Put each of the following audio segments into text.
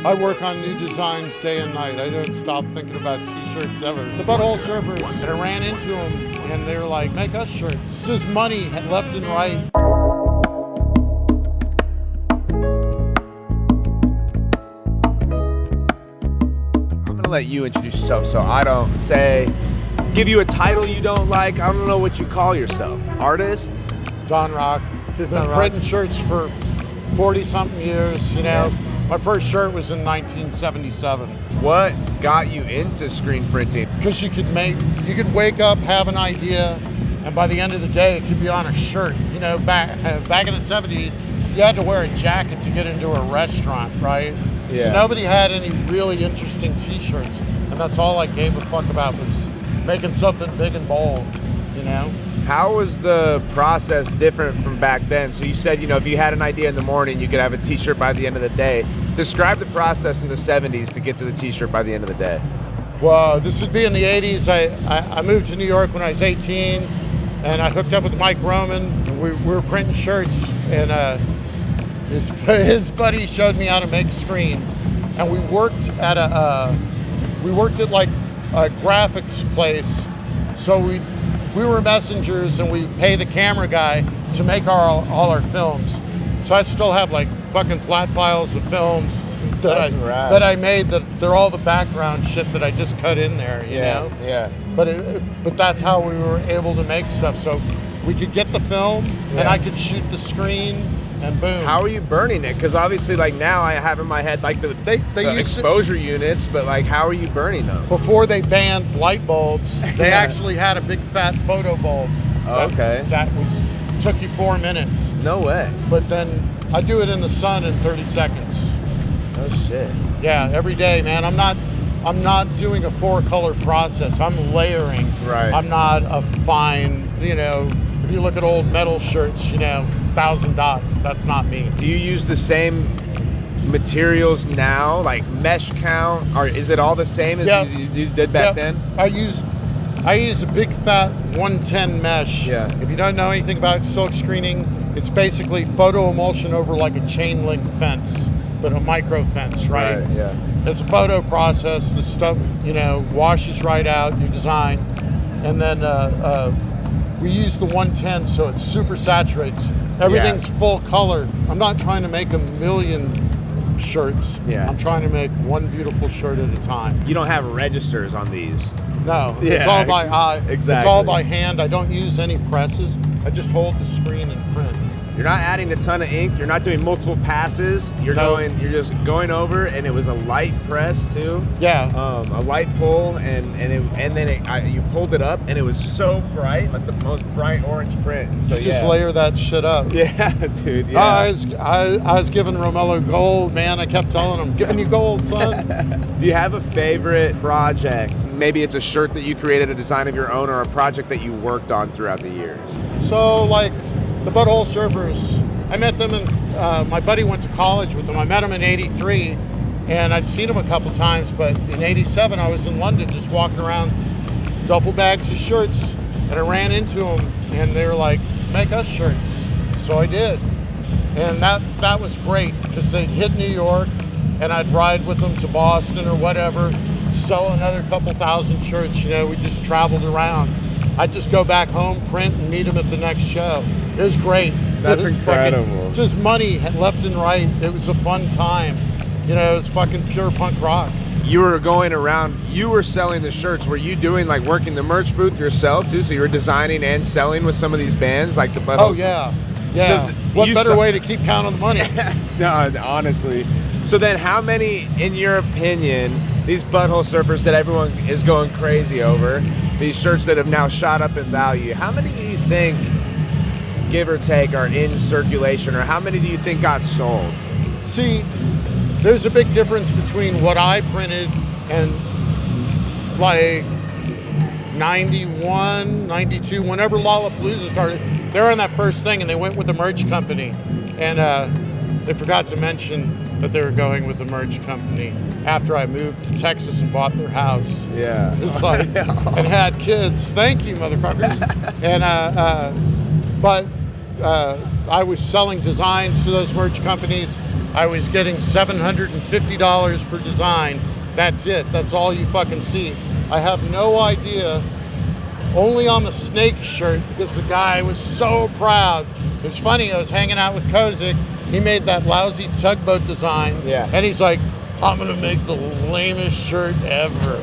I work on new designs day and night. I don't stop thinking about t-shirts ever. The Butthole Surfers, and I ran into them and they were like, make us shirts. Just money left and right. I'm gonna let you introduce yourself so I don't give you a title you don't like. I don't know what you call yourself. Artist? Don Rock. Just been Don Rock? printing shirts for 40-something years, you know. Yeah. My first shirt was in 1977. What got you into screen printing? Because you could wake up, have an idea, and by the end of the day, it could be on a shirt. You know, back in the 70s, you had to wear a jacket to get into a restaurant, right? Yeah. So nobody had any really interesting t-shirts, and that's all I gave a fuck about was making something big and bold, you know? How was the process different from back then? So you said, you know, if you had an idea in the morning, you could have a t-shirt by the end of the day. Describe the process in the 70s to get to the t-shirt by the end of the day. Well, this would be in the 80s. I moved to New York when I was 18, and I hooked up with Mike Roman. And we were printing shirts, and his buddy showed me how to make screens. And we worked at like a graphics place. So we were messengers, and we pay the camera guy to make all our films. So I still have like fucking flat files of films that I made. That they're all the background shit that I just cut in there, you know. Yeah. But that's how we were able to make stuff. So we could get the film, and I could shoot the screen, and boom. How are you burning it? Because obviously, like now, I have in my head like the exposure units, but like, how are you burning them? Before they banned light bulbs, they actually had a big fat photo bulb. Okay. That took you 4 minutes. No way. But then I do it in the sun in 30 seconds. Oh shit. Yeah, every day, man. I'm not doing a 4-color process. I'm layering. Right. I'm not a fine, you know, if you look at old metal shirts, you know, 1,000 dots. That's not me. Do you use the same materials now, like mesh count, or is it all the same as you did back then? I use a big fat 110 mesh. Yeah. If you don't know anything about silk screening, it's basically photo emulsion over like a chain link fence, but a micro fence, right? Right, yeah. It's a photo process. The stuff, you know, washes right out, your design. And then we use the 110, so it super saturates. Everything's full color. I'm not trying to make a million shirts. Yeah. I'm trying to make one beautiful shirt at a time. You don't have registers on these. No, Yeah, it's all by eye. exactly. It's all by hand. I don't use any presses. I just hold the screen and print. You're not adding a ton of ink. You're not doing multiple passes. You're just going over, and it was a light press too. Yeah. A light pull, and then you pulled it up, and it was so bright, like the most bright orange print. And so You just layer that shit up. Yeah, dude. Yeah. I was giving Romello gold, man. I kept telling him, "Giving you gold, son." Do you have a favorite project? Maybe it's a shirt that you created, a design of your own, or a project that you worked on throughout the years. So like the Butthole Surfers, I met them, and my buddy went to college with them. I met him in '83, and I'd seen him a couple times, but in '87 I was in London just walking around, duffel bags of shirts, and I ran into them, and they were like, make us shirts. So I did. And that was great, because they'd hit New York, and I'd ride with them to Boston or whatever, sell another couple thousand shirts. You know, we just traveled around. I'd just go back home, print, and meet them at the next show. It was great. That's It was incredible. Just money left and right. It was a fun time. You know, it was fucking pure punk rock. You were going around, you were selling the shirts. Were you doing like working the merch booth yourself too? So you were designing and selling with some of these bands like the Butthole? Oh yeah. Yeah. So what better way to keep count on the money? No, honestly. So then how many, in your opinion, these Butthole Surfers that everyone is going crazy over, these shirts that have now shot up in value, how many do you think, give or take, are in circulation, or how many do you think got sold? See, there's a big difference between what I printed and like 91, 92, whenever Lollapalooza started, they were on that first thing and they went with the merch company. And they forgot to mention that they were going with the merch company after I moved to Texas and bought their house. Yeah. It's like, and had kids. Thank you, motherfuckers. And, but I was selling designs to those merch companies. I was getting $750 per design. That's it. That's all you fucking see. I have no idea. Only on the snake shirt, because the guy was so proud. It's funny, I was hanging out with Kozik. He made that lousy tugboat design. Yeah. And he's like, I'm gonna make the lamest shirt ever.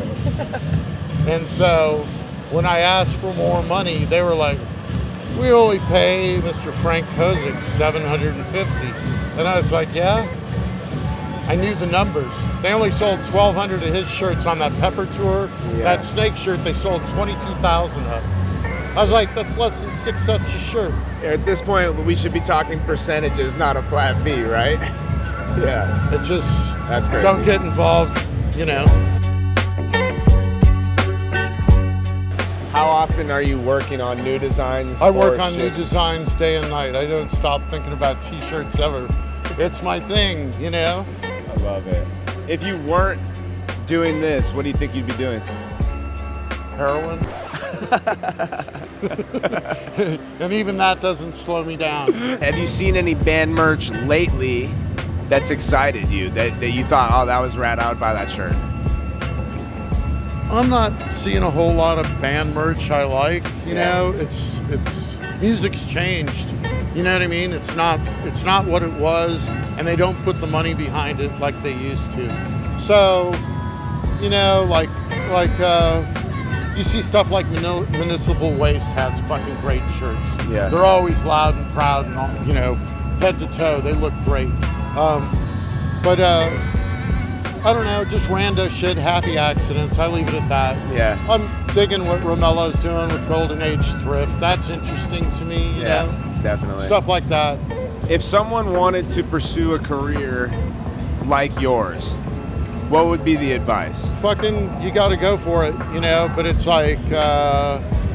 And so when I asked for more money, they were like, we only pay Mr. Frank Kozik $750. And I was like, yeah. I knew the numbers. They only sold 1,200 of his shirts on that Pepper tour. Yeah. That snake shirt, they sold 22,000 of. I was like, that's less than 6 sets of shirt. At this point, we should be talking percentages, not a flat fee, right? Yeah. It just, That's crazy. don't get involved, you know. How often are you working on new designs? I work or on new just- designs day and night. I don't stop thinking about t-shirts ever. It's my thing, you know? I love it. If you weren't doing this, what do you think you'd be doing? Heroin. And even that doesn't slow me down. Have you seen any band merch lately that's excited you, that you thought, oh, that was rad, I would buy that shirt? I'm not seeing a whole lot of band merch I like, you know. It's music's changed. You know what I mean? It's not what it was, and they don't put the money behind it like they used to. So, you know, like you see stuff like Municipal Waste has fucking great shirts. Yeah. They're always loud and proud and all, you know, head to toe. They look great. But I don't know, just rando shit, happy accidents. I leave it at that. Yeah. I'm digging what Romello's doing with Golden Age Thrift. That's interesting to me, you know? Definitely. Stuff like that. If someone wanted to pursue a career like yours, what would be the advice? Fucking, you gotta go for it, you know? But it's like,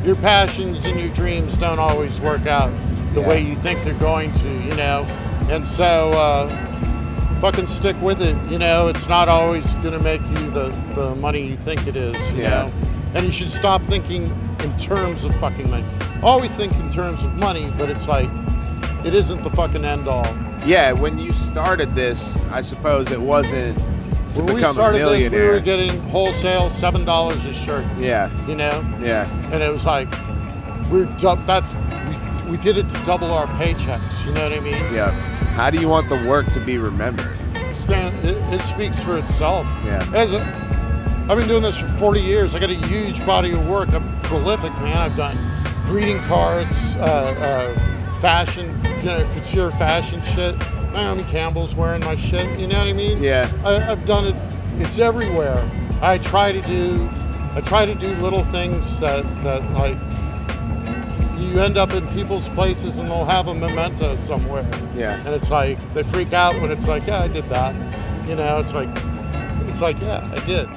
your passions and your dreams don't always work out the way you think they're going to, you know? And so, fucking stick with it, you know? It's not always gonna make you the money you think it is, you know? And you should stop thinking in terms of fucking money. Always think in terms of money, but it's like, it isn't the fucking end all. Yeah, when you started this, I suppose it wasn't to When we become a started this, millionaire. we were getting wholesale $7 a shirt, Yeah, you know? yeah, And it was like, we did it to double our paychecks, you know what I mean? yeah. How do you want the work to be remembered? It speaks for itself. Yeah. I've been doing this for 40 years. I got a huge body of work. I'm prolific, man. I've done greeting cards, fashion, you know, couture fashion shit. Naomi Campbell's wearing my shit, you know what I mean? Yeah. I've done it. It's everywhere. I try to do little things that like, you end up in people's places and they'll have a memento somewhere. Yeah. And it's like, they freak out when it's like, yeah, I did that. You know, it's like, yeah, I did.